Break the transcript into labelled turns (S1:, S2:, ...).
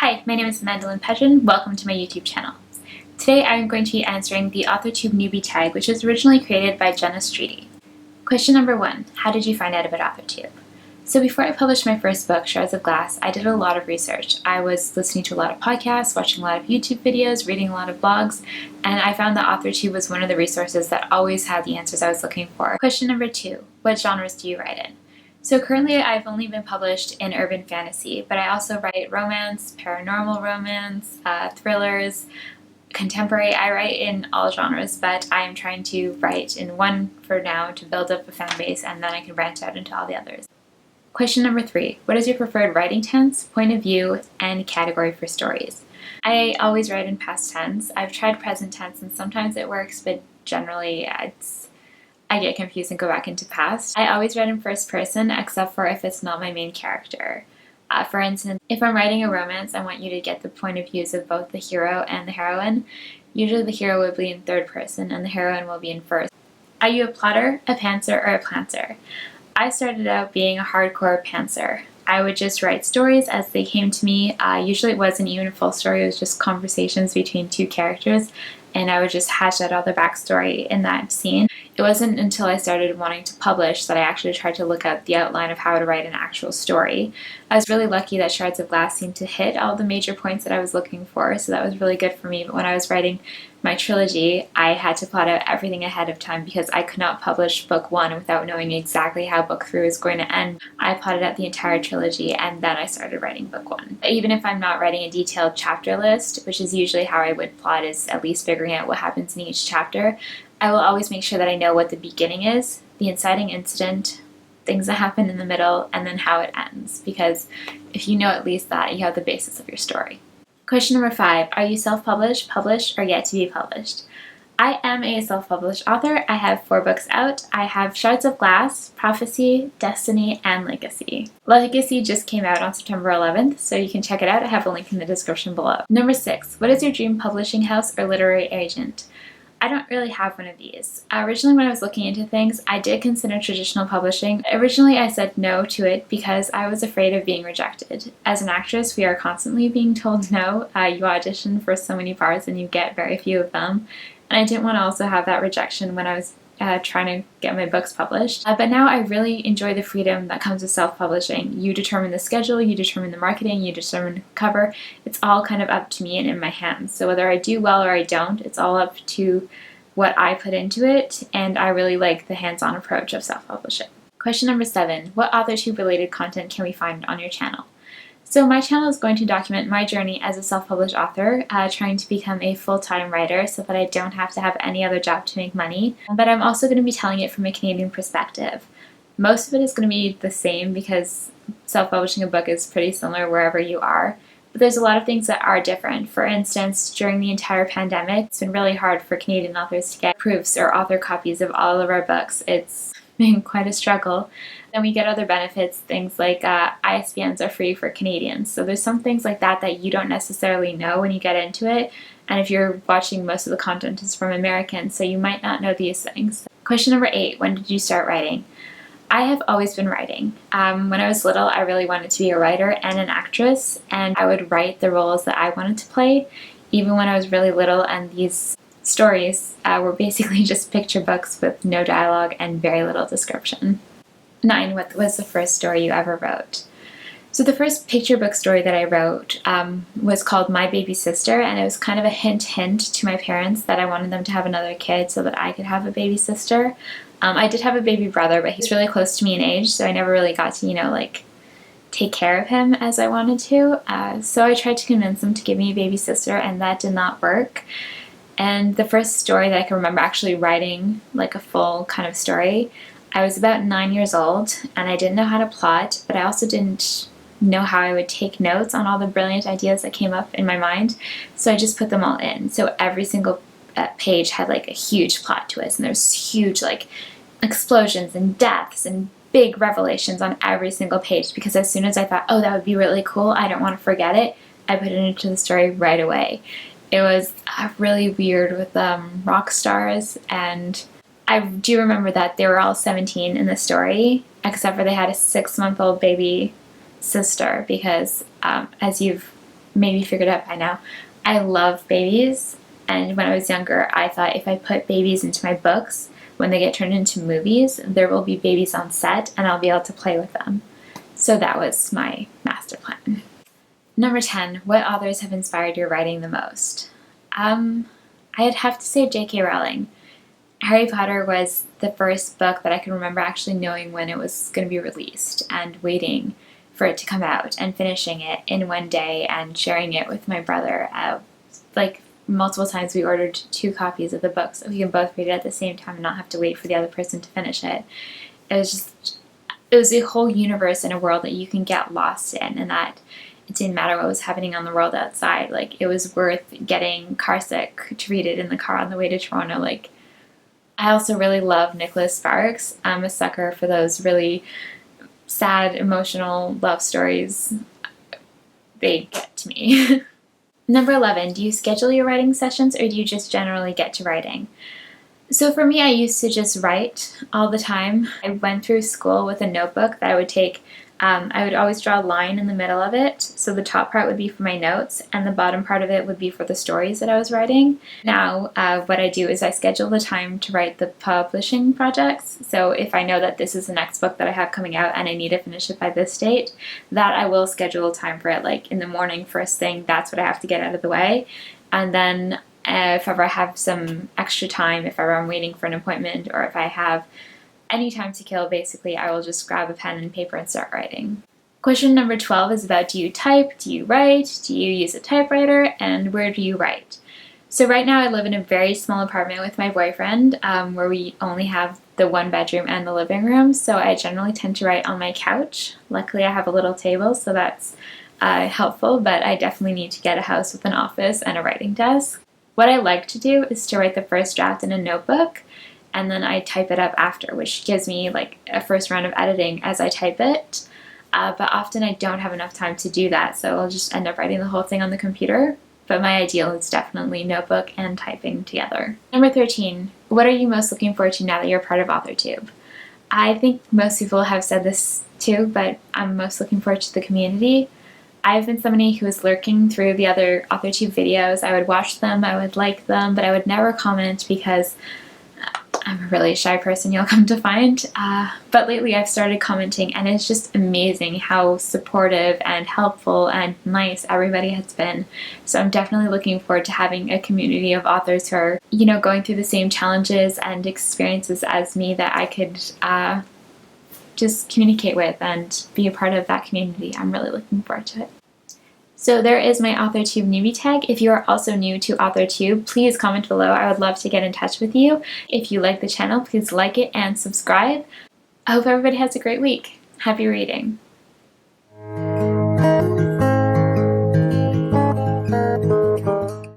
S1: Hi, my name is Magdalene Pedrin. Welcome to my YouTube channel. Today I'm going to be answering the Authortube Newbie Tag, which was originally created by Jenna Streety. Question number 1. How did you find out about Authortube? So before I published my first book, Shards of Glass, I did a lot of research. I was listening to a lot of podcasts, watching a lot of YouTube videos, reading a lot of blogs, and I found that Authortube was one of the resources that always had the answers I was looking for. Question number 2. What genres do you write in? So currently I've only been published in urban fantasy, but I also write romance, paranormal romance, thrillers, contemporary. I write in all genres, but I'm trying to write in one for now to build up a fan base, and then I can branch out into all the others. Question number 3. What is your preferred writing tense, point of view, and category for stories? I always write in past tense. I've tried present tense and sometimes it works, but generally I get confused and go back into past. I always write in first person except for if it's not my main character. For instance, if I'm writing a romance, I want you to get the point of views of both the hero and the heroine. Usually the hero will be in third person and the heroine will be in first. Are you a plotter, a pantser, or a plantser? I started out being a hardcore pantser. I would just write stories as they came to me. Usually it wasn't even a full story, it was just conversations between two characters, and I would just hash out all the backstory in that scene. It wasn't until I started wanting to publish that I actually tried to look at the outline of how to write an actual story. I was really lucky that Shards of Glass seemed to hit all the major points that I was looking for, so that was really good for me. But when I was writing my trilogy, I had to plot out everything ahead of time because I could not publish book 1 without knowing exactly how book 3 was going to end. I plotted out the entire trilogy and then I started writing book 1. Even if I'm not writing a detailed chapter list, which is usually how I would plot, is at least figuring out what happens in each chapter, I will always make sure that I know what the beginning is, the inciting incident, things that happen in the middle, and then how it ends, because if you know at least that, you have the basis of your story. Question number 5. Are you self-published, published, or yet to be published? I am a self-published author. I have 4 books out. I have Shards of Glass, Prophecy, Destiny, and Legacy. Legacy just came out on September 11th, so you can check it out. I have a link in the description below. Number 6. What is your dream publishing house or literary agent? I don't really have one of these. Originally when I was looking into things, I did consider traditional publishing. Originally I said no to it because I was afraid of being rejected. As an actress, we are constantly being told no. You audition for so many parts and you get very few of them. And I didn't want to also have that rejection when I was trying to get my books published. But now I really enjoy the freedom that comes with self-publishing. You determine the schedule, you determine the marketing, you determine the cover. It's all kind of up to me and in my hands. So whether I do well or I don't, it's all up to what I put into it, and I really like the hands-on approach of self-publishing. Question number 7. What Authortube related content can we find on your channel? So my channel is going to document my journey as a self-published author, trying to become a full-time writer so that I don't have to have any other job to make money. But I'm also going to be telling it from a Canadian perspective. Most of it is going to be the same because self-publishing a book is pretty similar wherever you are. But there's a lot of things that are different. For instance, during the entire pandemic, it's been really hard for Canadian authors to get proofs or author copies of all of our books. It's been quite a struggle. Then we get other benefits, things like ISBNs are free for Canadians. So there's some things like that that you don't necessarily know when you get into it. And if you're watching, most of the content is from Americans, so you might not know these things. Question number 8. When did you start writing? I have always been writing. When I was little, I really wanted to be a writer and an actress, and I would write the roles that I wanted to play, even when I was really little, and these stories were basically just picture books with no dialogue and very little description. 9. What was the first story you ever wrote? So the first picture book story that I wrote was called My Baby Sister, and it was kind of a hint to my parents that I wanted them to have another kid so that I could have a baby sister. I did have a baby brother, but he's really close to me in age, so I never really got to, take care of him as I wanted to. So I tried to convince him to give me a baby sister, and that did not work. And the first story that I can remember actually writing, like a full kind of story, I was about 9 years old, and I didn't know how to plot, but I also didn't know how I would take notes on all the brilliant ideas that came up in my mind, so I just put them all in. So every single page had like a huge plot twist, and there's huge explosions and deaths and big revelations on every single page, because as soon as I thought, oh, that would be really cool, I don't want to forget it, I put it into the story right away. It was really weird with rock stars, and I do remember that they were all 17 in the story, except for they had a 6-month-old baby sister, because as you've maybe figured out by now, I love babies. And when I was younger, I thought if I put babies into my books, when they get turned into movies, there will be babies on set and I'll be able to play with them. So that was my master plan. Number 10, what authors have inspired your writing the most? I'd have to say J.K. Rowling. Harry Potter was the first book that I can remember actually knowing when it was going to be released and waiting for it to come out and finishing it in one day and sharing it with my brother. Like multiple times we ordered 2 copies of the book so we can both read it at the same time and not have to wait for the other person to finish it. It was a whole universe in a world that you can get lost in, and that it didn't matter what was happening on the world outside. Like, it was worth getting carsick to read it in the car on the way to Toronto. Like, I also really love Nicholas Sparks. I'm a sucker for those really sad, emotional love stories. They get to me. Number 11, do you schedule your writing sessions or do you just generally get to writing? So for me, I used to just write all the time. I went through school with a notebook that I would take. I would always draw a line in the middle of it, so the top part would be for my notes and the bottom part of it would be for the stories that I was writing. Now what I do is I schedule the time to write the publishing projects. So if I know that this is the next book that I have coming out and I need to finish it by this date, that I will schedule time for it, like in the morning first thing. That's what I have to get out of the way. And then if ever I have some extra time, if ever I'm waiting for an appointment, or if I have any time to kill, basically, I will just grab a pen and paper and start writing. Question number 12 is about, do you type, do you write, do you use a typewriter, and where do you write? So right now I live in a very small apartment with my boyfriend where we only have the 1 bedroom and the living room, so I generally tend to write on my couch. Luckily I have a little table, so that's helpful, but I definitely need to get a house with an office and a writing desk. What I like to do is to write the first draft in a notebook, and then I type it up after, which gives me like a first round of editing as I type it. But often I don't have enough time to do that, so I'll just end up writing the whole thing on the computer. But my ideal is definitely notebook and typing together. Number 13, what are you most looking forward to now that you're part of Authortube? I think most people have said this too, but I'm most looking forward to the community. I've been somebody who is lurking through the other Authortube videos. I would watch them, I would like them, but I would never comment because I'm a really shy person, you'll come to find. But lately I've started commenting, and it's just amazing how supportive and helpful and nice everybody has been. So I'm definitely looking forward to having a community of authors who are, you know, going through the same challenges and experiences as me that I could just communicate with and be a part of that community. I'm really looking forward to it. So there is my Authortube Newbie Tag. If you are also new to Authortube, please comment below. I would love to get in touch with you. If you like the channel, please like it and subscribe. I hope everybody has a great week. Happy reading.